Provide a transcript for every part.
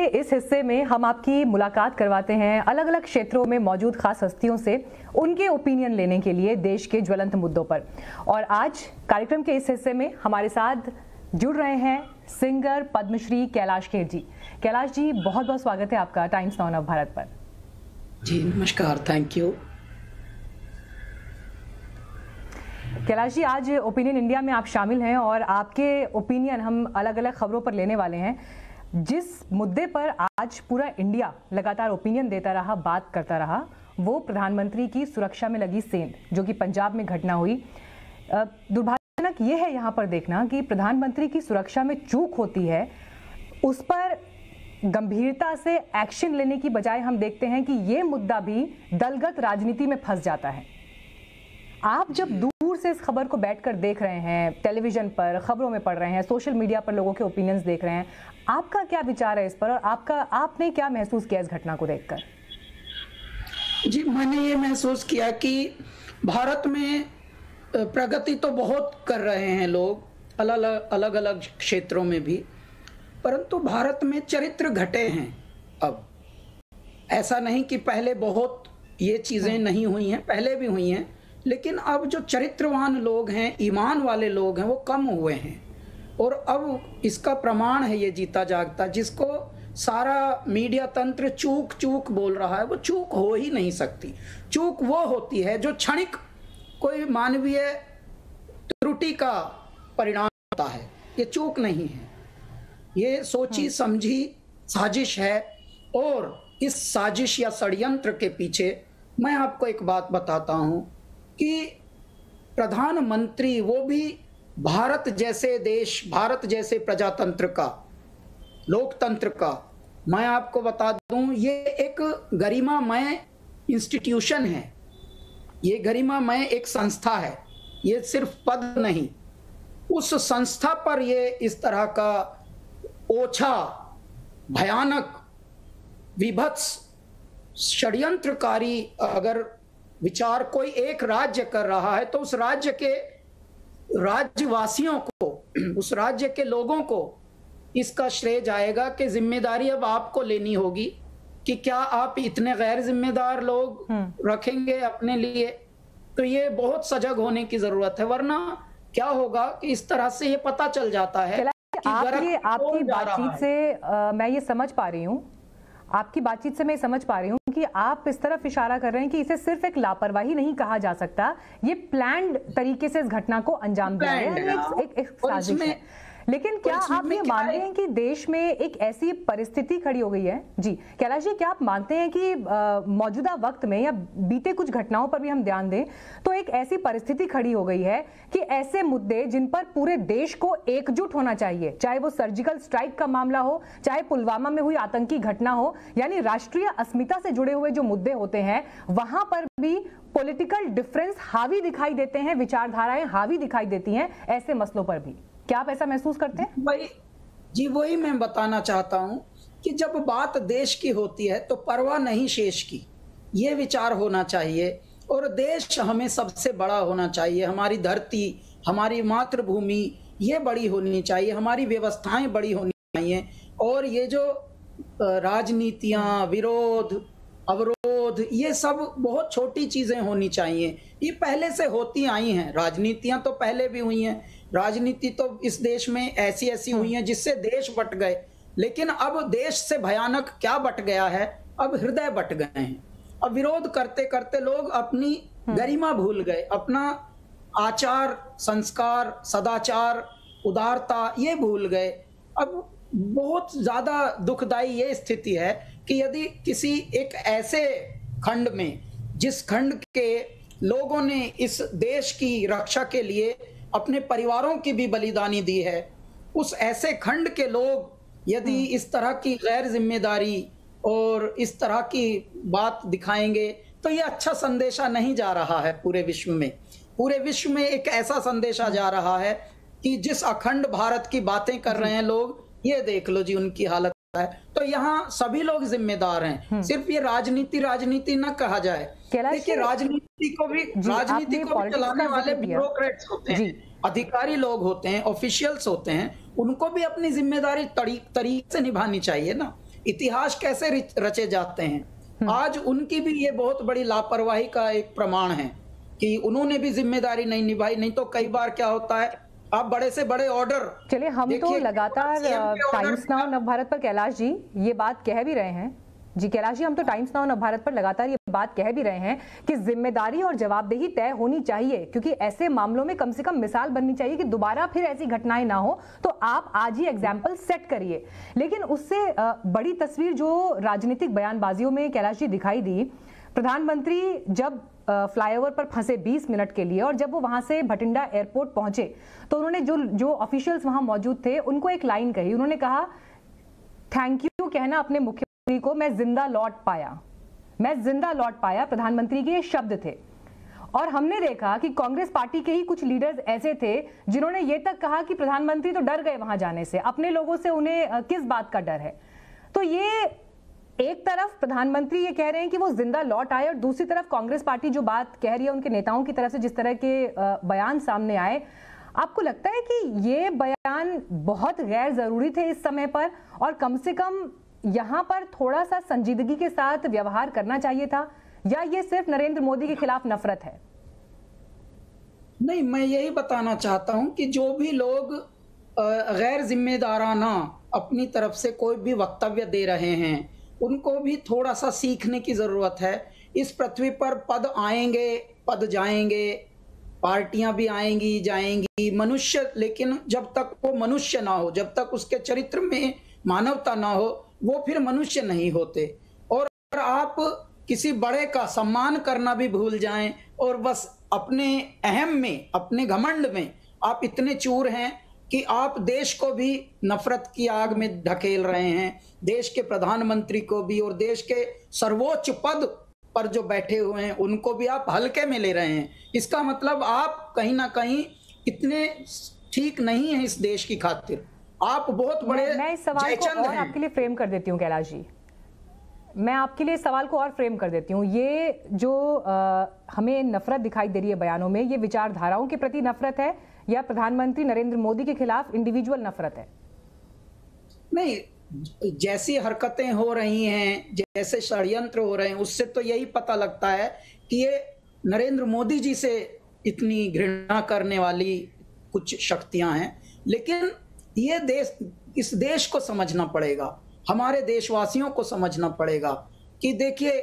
के इस हिस्से में हम आपकी मुलाकात करवाते हैं अलग अलग क्षेत्रों में मौजूद खास हस्तियों से उनके ओपिनियन लेने के लिए देश के ज्वलंत मुद्दों पर। और आज कार्यक्रम के इस हिस्से में हमारे साथ जुड़ रहे हैं सिंगर पद्मश्री कैलाश खेर जी। कैलाश जी, बहुत बहुत स्वागत है आपका टाइम्स नाउ नव भारत पर। जी नमस्कार, थैंक यू। कैलाश जी, आज ओपिनियन इंडिया में आप शामिल हैं और आपके ओपिनियन हम अलग अलग खबरों पर लेने वाले हैं। जिस मुद्दे पर आज पूरा इंडिया लगातार ओपिनियन देता रहा, बात करता रहा, वो प्रधानमंत्री की सुरक्षा में लगी सेंध जो कि पंजाब में घटना हुई। दुर्भाग्यजनक ये है यहाँ पर देखना कि प्रधानमंत्री की सुरक्षा में चूक होती है, उस पर गंभीरता से एक्शन लेने की बजाय हम देखते हैं कि ये मुद्दा भी दलगत राजनीति में फंस जाता है। आप जब दूर से इस खबर को बैठकर देख रहे हैं, टेलीविजन पर खबरों में पढ़ रहे हैं, सोशल मीडिया पर लोगों के ओपिनियंस देख रहे हैं, आपका क्या विचार है इस पर और आपने क्या महसूस किया इस घटना को देखकर? जी, मैंने ये महसूस किया कि भारत में प्रगति तो बहुत कर रहे हैं लोग अलग अलग क्षेत्रों में भी, परंतु भारत में चरित्र घटे हैं। अब ऐसा नहीं कि पहले बहुत ये चीजें नहीं हुई हैं, पहले भी हुई हैं, लेकिन अब जो चरित्रवान लोग हैं, ईमान वाले लोग हैं, वो कम हुए हैं। और अब इसका प्रमाण है ये जीता जागता, जिसको सारा मीडिया तंत्र चूक चूक बोल रहा है, वो चूक हो ही नहीं सकती। चूक वो होती है जो क्षणिक कोई मानवीय त्रुटि का परिणाम होता है, ये चूक नहीं है, ये सोची समझी साजिश है। और इस साजिश या षड्यंत्र के पीछे मैं आपको एक बात बताता हूं कि प्रधानमंत्री, वो भी भारत जैसे देश, भारत जैसे प्रजातंत्र का, लोकतंत्र का, मैं आपको बता दूं, ये एक गरिमामय इंस्टीट्यूशन है, ये गरिमामय एक संस्था है, ये सिर्फ पद नहीं। उस संस्था पर ये इस तरह का ओछा, भयानक, विभत्स, षड्यंत्रकारी अगर विचार कोई एक राज्य कर रहा है तो उस राज्य के राज्यवासियों को, उस राज्य के लोगों को इसका श्रेय जाएगा कि जिम्मेदारी अब आपको लेनी होगी कि क्या आप इतने गैर जिम्मेदार लोग रखेंगे अपने लिए। तो ये बहुत सजग होने की जरूरत है, वरना क्या होगा कि इस तरह से ये पता चल जाता है कि आपकी बातचीत से मैं ये समझ पा रही हूँ, आपकी बातचीत से मैं समझ पा रही हूँ कि आप इस तरफ इशारा कर रहे हैं कि इसे सिर्फ एक लापरवाही नहीं कहा जा सकता, ये प्लान्ड तरीके से इस घटना को अंजाम दिया गया, एक साजिश है। लेकिन क्या आप ये मानते हैं कि देश में एक ऐसी परिस्थिति खड़ी हो गई है? जी कैलाश जी, क्या आप मानते हैं कि मौजूदा वक्त में या बीते कुछ घटनाओं पर भी हम ध्यान दें तो एक ऐसी परिस्थिति खड़ी हो गई है कि ऐसे मुद्दे जिन पर पूरे देश को एकजुट होना चाहिए, चाहे वो सर्जिकल स्ट्राइक का मामला हो, चाहे पुलवामा में हुई आतंकी घटना हो, यानी राष्ट्रीय अस्मिता से जुड़े हुए जो मुद्दे होते हैं, वहां पर भी पॉलिटिकल डिफरेंस हावी दिखाई देते हैं, विचारधाराएं हावी दिखाई देती हैं ऐसे मसलों पर भी। क्या आप ऐसा महसूस करते हैं? वही मैं बताना चाहता हूं कि जब बात देश की होती है तो परवाह नहीं शेष की, ये विचार होना चाहिए। और देश हमें सबसे बड़ा होना चाहिए, हमारी धरती, हमारी मातृभूमि ये बड़ी होनी चाहिए, हमारी व्यवस्थाएं बड़ी होनी चाहिए। और ये जो राजनीतियां, विरोध, अवरोध, ये सब बहुत छोटी चीजें होनी चाहिए। ये पहले से होती आई हैं, राजनीतियां तो पहले भी हुई हैं, राजनीति तो इस देश में ऐसी हुई है जिससे देश बट गए। लेकिन अब देश से भयानक क्या बट गया है, अब हृदय बट गए हैं। अब विरोध करते करते लोग अपनी गरिमा भूल गए, अपना आचार, संस्कार, सदाचार, उदारता ये भूल गए। अब बहुत ज्यादा दुखदाई ये स्थिति है कि यदि किसी एक ऐसे खंड में, जिस खंड के लोगों ने इस देश की रक्षा के लिए अपने परिवारों की भी बलिदानी दी है, उस ऐसे खंड के लोग यदि इस तरह की गैर जिम्मेदारी और इस तरह की बात दिखाएंगे तो ये अच्छा संदेशा नहीं जा रहा है पूरे विश्व में। पूरे विश्व में एक ऐसा संदेशा जा रहा है कि जिस अखंड भारत की बातें कर रहे हैं लोग, ये देख लो जी उनकी हालत है। तो यहाँ सभी लोग जिम्मेदार हैं, सिर्फ ये राजनीति न कहा जाए। देखिए राजनीति को भी चलाने वाले ब्यूरोक्रेट्स होते हैं, अधिकारी लोग होते हैं, ऑफिशियल्स होते हैं, उनको भी अपनी जिम्मेदारी तरीके से निभानी चाहिए ना। इतिहास कैसे रचे जाते हैं। आज उनकी भी ये बहुत बड़ी लापरवाही का एक प्रमाण है कि उन्होंने भी जिम्मेदारी नहीं निभाई। नहीं तो कई बार क्या होता है, आप बड़े से बड़े ऑर्डर, चलिए हम तो लगातार टाइम्स नाउ नवभारत पर कैलाश जी ये बात कह भी रहे हैं। जी कैलाश जी, हम तो टाइम्स नाउ नवभारत पर लगातार ये बात कह भी रहे हैं कि जिम्मेदारी और जवाबदेही तय होनी चाहिए, क्योंकि ऐसे मामलों में कम से कम मिसाल बननी चाहिए कि दोबारा फिर ऐसी घटनाएं ना हो। तो आप आज ही एग्जाम्पल सेट करिए। लेकिन उससे बड़ी तस्वीर जो राजनीतिक बयानबाजियों में कैलाश जी दिखाई दी, प्रधानमंत्री जब फ्लाईओवर पर फंसे 20 मिनट के लिए और जब वो वहां से भटिंडा एयरपोर्ट पहुंचे तो उन्होंने जो ऑफिशियल्स वहां मौजूद थे उनको एक लाइन कही। उन्होंने कहा, थैंक यू कहना अपने मुख्यमंत्री को, मैं जिंदा लौट पाया, मैं जिंदा लौट पाया, प्रधानमंत्री के ये शब्द थे। और हमने देखा कि कांग्रेस पार्टी के ही कुछ लीडर्स ऐसे थे जिन्होंने ये तक कहा कि प्रधानमंत्री तो डर गए वहां जाने से, अपने लोगों से उन्हें किस बात का डर है। तो ये एक तरफ प्रधानमंत्री ये कह रहे हैं कि वो जिंदा लौट आए और दूसरी तरफ कांग्रेस पार्टी जो बात कह रही है उनके नेताओं की तरफ से जिस तरह के बयान सामने आए, आपको लगता है कि ये बयान बहुत गैर जरूरी थे इस समय पर और कम से कम यहां पर थोड़ा सा संजीदगी के साथ व्यवहार करना चाहिए था, या ये सिर्फ नरेंद्र मोदी के खिलाफ नफरत है? नहीं, मैं यही बताना चाहता हूं कि जो भी लोग गैर जिम्मेदाराना अपनी तरफ से कोई भी वक्तव्य दे रहे हैं उनको भी थोड़ा सा सीखने की जरूरत है। इस पृथ्वी पर पद आएंगे, पद जाएंगे, पार्टियां भी आएंगी जाएंगी, मनुष्य, लेकिन जब तक वो मनुष्य ना हो, जब तक उसके चरित्र में मानवता ना हो, वो फिर मनुष्य नहीं होते। और आप किसी बड़े का सम्मान करना भी भूल जाएं और बस अपने अहम में, अपने घमंड में आप इतने चूर हैं कि आप देश को भी नफरत की आग में ढकेल रहे हैं, देश के प्रधानमंत्री को भी, और देश के सर्वोच्च पद पर जो बैठे हुए हैं उनको भी आप हल्के में ले रहे हैं। इसका मतलब आप कहीं ना कहीं इतने ठीक नहीं हैं इस देश की खातिर। आप बहुत बड़े मैं इस सवाल को और आपके लिए फ्रेम कर देती हूँ कैलाश जी, मैं आपके लिए सवाल को और फ्रेम कर देती हूँ। ये जो हमें नफरत दिखाई दे रही है बयानों में, ये विचारधाराओं के प्रति नफरत है या प्रधानमंत्री नरेंद्र मोदी के खिलाफ इंडिविजुअल नफरत है? नहीं, जैसी हरकतें हो रही हैं, जैसे षड्यंत्र हो रहे हैं, उससे तो यही पता लगता है कि ये नरेंद्र मोदी जी से इतनी घृणा करने वाली कुछ शक्तियां हैं। लेकिन ये देश, इस देश को समझना पड़ेगा, हमारे देशवासियों को समझना पड़ेगा कि देखिए,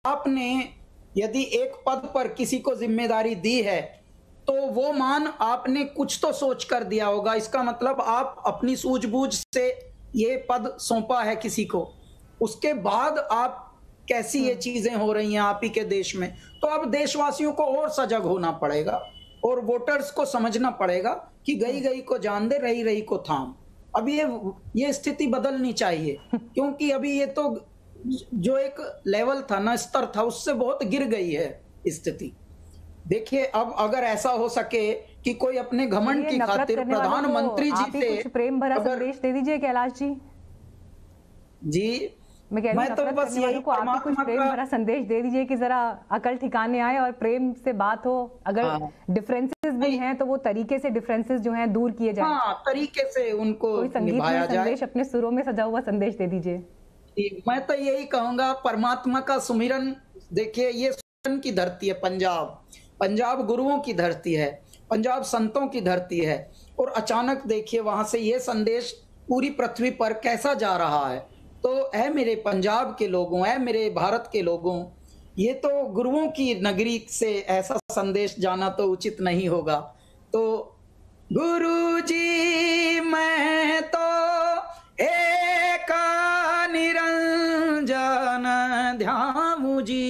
आपने यदि एक पद पर किसी को जिम्मेदारी दी है तो वो मान आपने कुछ तो सोच कर दिया होगा। इसका मतलब आप अपनी सूझबूझ से ये पद सौंपा है किसी को, उसके बाद आप कैसी ये चीजें हो रही हैं आप ही के देश में। तो अब देशवासियों को और सजग होना पड़ेगा और वोटर्स को समझना पड़ेगा कि गई गई को जान दे, रही रही को थाम। अब ये स्थिति बदलनी चाहिए, क्योंकि अभी ये तो जो एक लेवल था ना, स्तर था, उससे बहुत गिर गई है स्थिति। देखिए, अब अगर ऐसा हो सके कि कोई अपने घमंड की खातिर प्रधानमंत्री जी से कुछ प्रेम भरा संदेश दे दीजिए कैलाश जी। जी, मैं कह रही हूं, तो बस यही को आप कुछ प्रेम भरा संदेश दे दीजिए कि जरा अकल ठिकाने आए और प्रेम से बात हो। अगर डिफरेंसेस भी हैं तो वो तरीके से डिफरेंसेस जो हैं दूर किए जाएं। हाँ, तरीके से उनको निभाया जाए। संदेश अपने सुरों में सजा हुआ संदेश दे दीजिए। मैं तो यही कहूंगा, परमात्मा का सुमिरन। देखिए, ये सुमिरन की धरती है पंजाब, पंजाब गुरुओं की धरती है, पंजाब संतों की धरती है। और अचानक देखिए वहां से ये संदेश पूरी पृथ्वी पर कैसा जा रहा है। तो ऐ मेरे पंजाब के लोगों, ऐ मेरे भारत के लोगों, ये तो गुरुओं की नगरी से ऐसा संदेश जाना तो उचित नहीं होगा। तो गुरु जी मैं तो एक निरंजन ध्यान जी,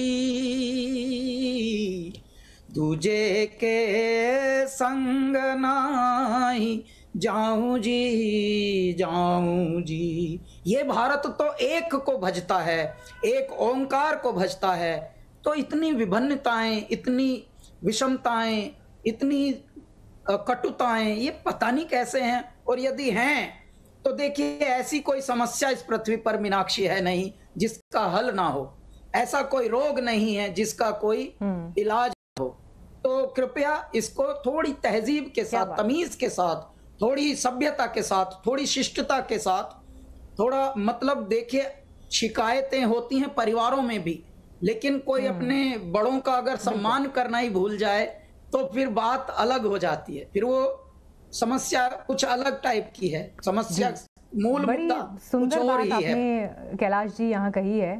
तुझे के संग नाही जाऊं जी, जाऊं जी। ये भारत तो एक को भजता है, एक ओंकार को भजता है। तो इतनी विभिन्नताएं, इतनी विषमताएं, इतनी कटुताएं, ये पता नहीं कैसे हैं। और यदि हैं तो देखिए, ऐसी कोई समस्या इस पृथ्वी पर मीनाक्षी है नहीं जिसका हल ना हो, ऐसा कोई रोग नहीं है जिसका कोई इलाज हो। तो कृपया इसको थोड़ी तहजीब के साथ, तमीज के साथ, थोड़ी सभ्यता के साथ, थोड़ी शिष्टता के साथ थोड़ा मतलब देखिए, शिकायतें होती हैं परिवारों में भी, लेकिन कोई अपने बड़ों का अगर सम्मान करना ही भूल जाए तो फिर बात अलग हो जाती है, फिर वो समस्या कुछ अलग टाइप की है, समस्या मूल मुद्दा कुछ सुंदर और बात ही है। आपने कैलाश जी यहाँ कही है,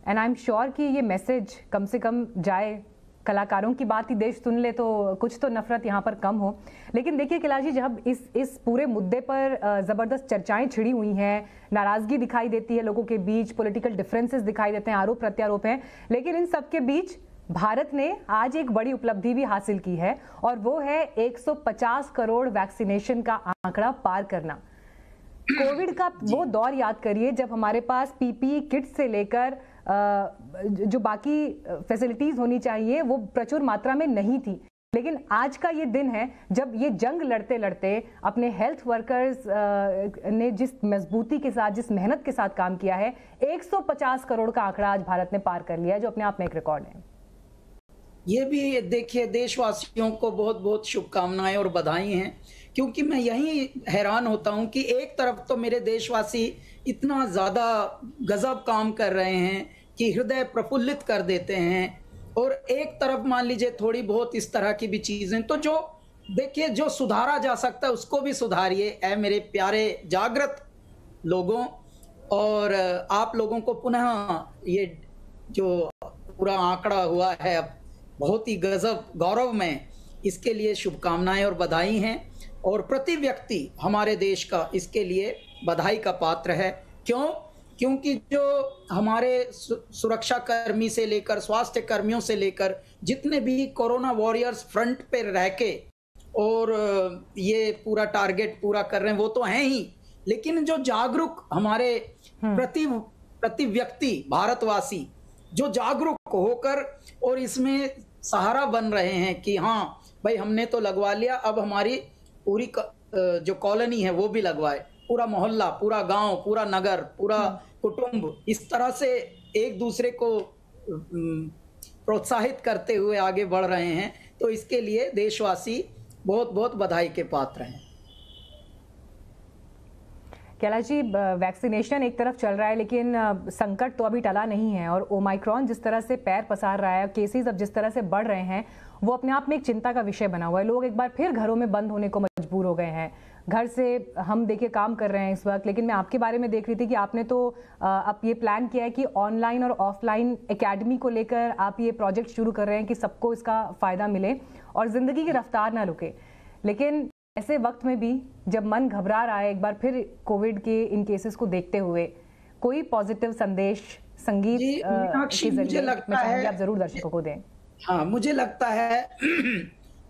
एंड आई एम श्योर कि ये मैसेज कम से कम जाए, कलाकारों की बात ही देश सुन ले तो कुछ तो नफरत यहाँ पर कम हो। लेकिन देखिए कैलाश जी, जब इस पूरे मुद्दे पर जबरदस्त चर्चाएं छिड़ी हुई हैं, नाराजगी दिखाई देती है लोगों के बीच, पॉलिटिकल डिफरेंसेस दिखाई देते हैं, आरोप प्रत्यारोप हैं, लेकिन इन सब के बीच भारत ने आज एक बड़ी उपलब्धि भी हासिल की है, और वो है 150 करोड़ वैक्सीनेशन का आंकड़ा पार करना। कोविड का वो दौर याद करिए जब हमारे पास पीपीई किट से लेकर जो बाकी फैसिलिटीज होनी चाहिए वो प्रचुर मात्रा में नहीं थी, लेकिन आज का ये दिन है जब ये जंग लड़ते लड़ते अपने हेल्थ वर्कर्स ने जिस मजबूती के साथ, जिस मेहनत के साथ काम किया है, 150 करोड़ का आंकड़ा आज भारत ने पार कर लिया है, जो अपने आप में एक रिकॉर्ड है। ये भी देखिए, देशवासियों को बहुत बहुत शुभकामनाएं और बधाई हैं, क्योंकि मैं यही हैरान होता हूं कि एक तरफ तो मेरे देशवासी इतना ज्यादा गजब काम कर रहे हैं कि हृदय प्रफुल्लित कर देते हैं, और एक तरफ मान लीजिए थोड़ी बहुत इस तरह की भी चीजें, तो जो देखिए जो सुधारा जा सकता है उसको भी सुधारिए ऐ मेरे प्यारे जागृत लोगों। और आप लोगों को पुनः ये जो पूरा आंकड़ा हुआ है अब बहुत ही गजब गौरव में, इसके लिए शुभकामनाएं और बधाई हैं, और प्रति व्यक्ति हमारे देश का इसके लिए बधाई का पात्र है। क्यों? क्योंकि जो हमारे सुरक्षा कर्मी से लेकर स्वास्थ्य कर्मियों से लेकर जितने भी कोरोना वॉरियर्स फ्रंट पे रह के और ये पूरा टारगेट पूरा कर रहे हैं वो तो हैं ही, लेकिन जो जागरूक हमारे प्रति व्यक्ति भारतवासी जो जागरूक होकर और इसमें सहारा बन रहे हैं कि हाँ भाई हमने तो लगवा लिया, अब हमारी पूरी जो कॉलोनी है वो भी लगवाए, पूरा मोहल्ला, पूरा गांव, पूरा नगर, पूरा कुटुंब, इस तरह से एक दूसरे को प्रोत्साहित करते हुए आगे बढ़ रहे हैं। तो इसके लिए देशवासी बहुत बहुत बधाई के पात्र हैं। कैलाश जी, वैक्सीनेशन एक तरफ चल रहा है, लेकिन संकट तो अभी टला नहीं है, और ओमाइक्रॉन जिस तरह से पैर पसार रहा है, केसेस अब जिस तरह से बढ़ रहे हैं, वो अपने आप में एक चिंता का विषय बना हुआ है। लोग एक बार फिर घरों में बंद होने को मजबूर हो गए हैं। घर से हम देखिए काम कर रहे हैं इस वक्त, लेकिन मैं आपके बारे में देख रही थी कि आपने तो अब ये प्लान किया है कि ऑनलाइन और ऑफलाइन एकेडमी को लेकर आप ये प्रोजेक्ट शुरू कर रहे हैं कि सबको इसका फ़ायदा मिले और ज़िंदगी की रफ्तार ना रुके। लेकिन ऐसे वक्त में भी जब मन घबरा रहा है एक बार फिर कोविड के इन केसेस को देखते हुए, कोई पॉजिटिव संदेश संगीत के जरिए आप जरूर दर्शकों को दें। हाँ, मुझे लगता है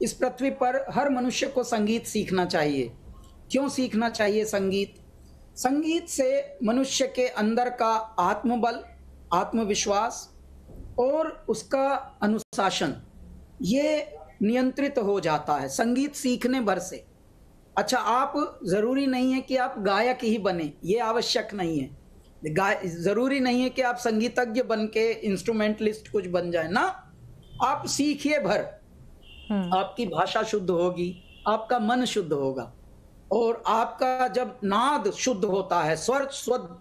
इस पृथ्वी पर हर मनुष्य को संगीत सीखना चाहिए। क्यों सीखना चाहिए संगीत? संगीत से मनुष्य के अंदर का आत्मबल, आत्मविश्वास और उसका अनुशासन ये नियंत्रित हो जाता है संगीत सीखने भर से। अच्छा, आप जरूरी नहीं है कि आप गायक ही बने, ये आवश्यक नहीं है। जरूरी नहीं है कि आप संगीतज्ञ बन के इंस्ट्रूमेंटलिस्ट कुछ बन जाए ना, आप सीखिए भर, आपकी भाषा शुद्ध होगी, आपका मन शुद्ध होगा, और आपका जब नाद शुद्ध होता है, स्वर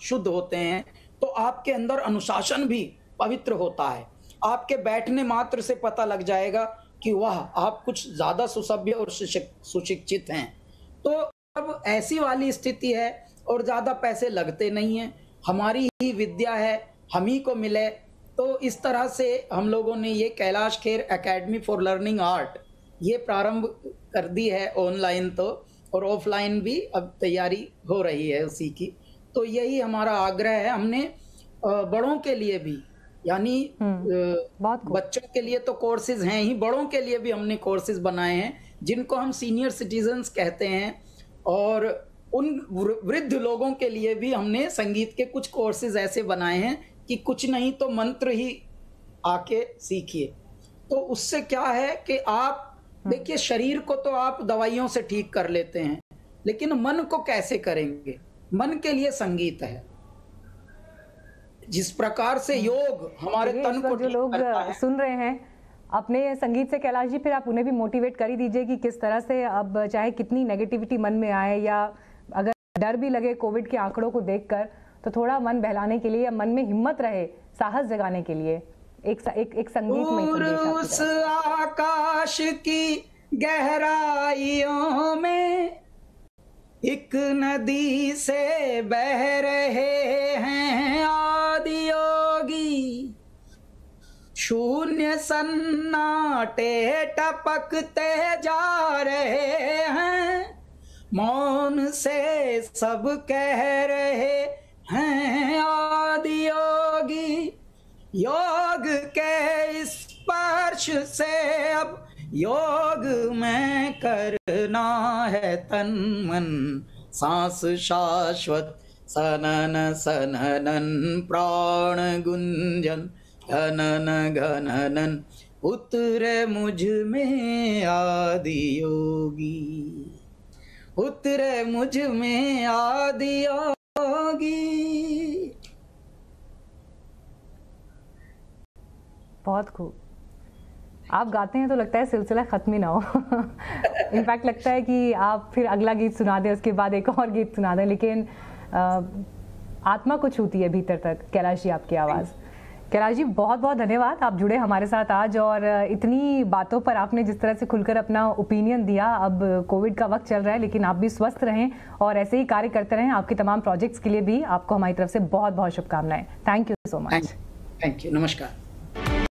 शुद्ध होते हैं, तो आपके अंदर अनुशासन भी पवित्र होता है। आपके बैठने मात्र से पता लग जाएगा कि वाह, आप कुछ ज्यादा सुसभ्य और सुशिक्षित हैं। तो अब ऐसी वाली स्थिति है और ज्यादा पैसे लगते नहीं हैं, हमारी ही विद्या है, हम ही को मिले। तो इस तरह से हम लोगों ने ये Kailash Kher academy for learning art ये प्रारंभ कर दी है, ऑनलाइन तो और ऑफलाइन भी अब तैयारी हो रही है उसी की। तो यही हमारा आग्रह है। हमने बड़ों के लिए भी, यानी बच्चों के लिए तो कोर्सेज हैं ही, बड़ों के लिए भी हमने कोर्सेज बनाए हैं जिनको हम सीनियर सिटीजन्स कहते हैं, और उन वृद्ध लोगों के लिए भी हमने संगीत के कुछ कोर्सेज ऐसे बनाए हैं कि कुछ नहीं तो मंत्र ही आके सीखिए। तो उससे क्या है कि आप देखिए, शरीर को तो आप दवाइयों से ठीक कर लेते हैं, लेकिन मन को कैसे करेंगे? मन के लिए संगीत है। जिस प्रकार से योग हमारे तन को जो लोग सुन रहे हैं अपने संगीत से, कैलाश जी फिर आप उन्हें भी मोटिवेट कर ही दीजिए कि किस तरह से अब चाहे कितनी नेगेटिविटी मन में आए या अगर डर भी लगे कोविड के आंकड़ों को देखकर, तो थोड़ा मन बहलाने के लिए या मन में हिम्मत रहे, साहस जगाने के लिए एक संगीतमय संदेश उस आकाश की गहराइयों में एक नदी से बह रहे हैं आदि योगी, शून्य सन्नाटे टपकते जा रहे हैं, मौन से सब कह रहे हैं आदि योगी, योग के स्पर्श से अब योग में करना है तन मन, सांस शाश्वत सनन सननन प्राण गुंजन घनन घननन, उतरे मुझ में आदि योगी, उतरे मुझ में आदि योगी। बहुत खूब। आप गाते हैं तो लगता है सिलसिला खत्म ही ना हो। इनफैक्ट लगता है कि आप फिर अगला गीत सुना दें, उसके बाद एक और गीत सुना दें, लेकिन आत्मा को छूती है भीतर तक कैलाश जी आपकी आवाज़। कैलाश जी बहुत बहुत धन्यवाद, आप जुड़े हमारे साथ आज और इतनी बातों पर आपने जिस तरह से खुलकर अपना ओपिनियन दिया। अब कोविड का वक्त चल रहा है, लेकिन आप भी स्वस्थ रहें और ऐसे ही कार्य करते रहें। आपके तमाम प्रोजेक्ट्स के लिए भी आपको हमारी तरफ से बहुत बहुत शुभकामनाएं। Thank you so much. Thank you. नमस्कार।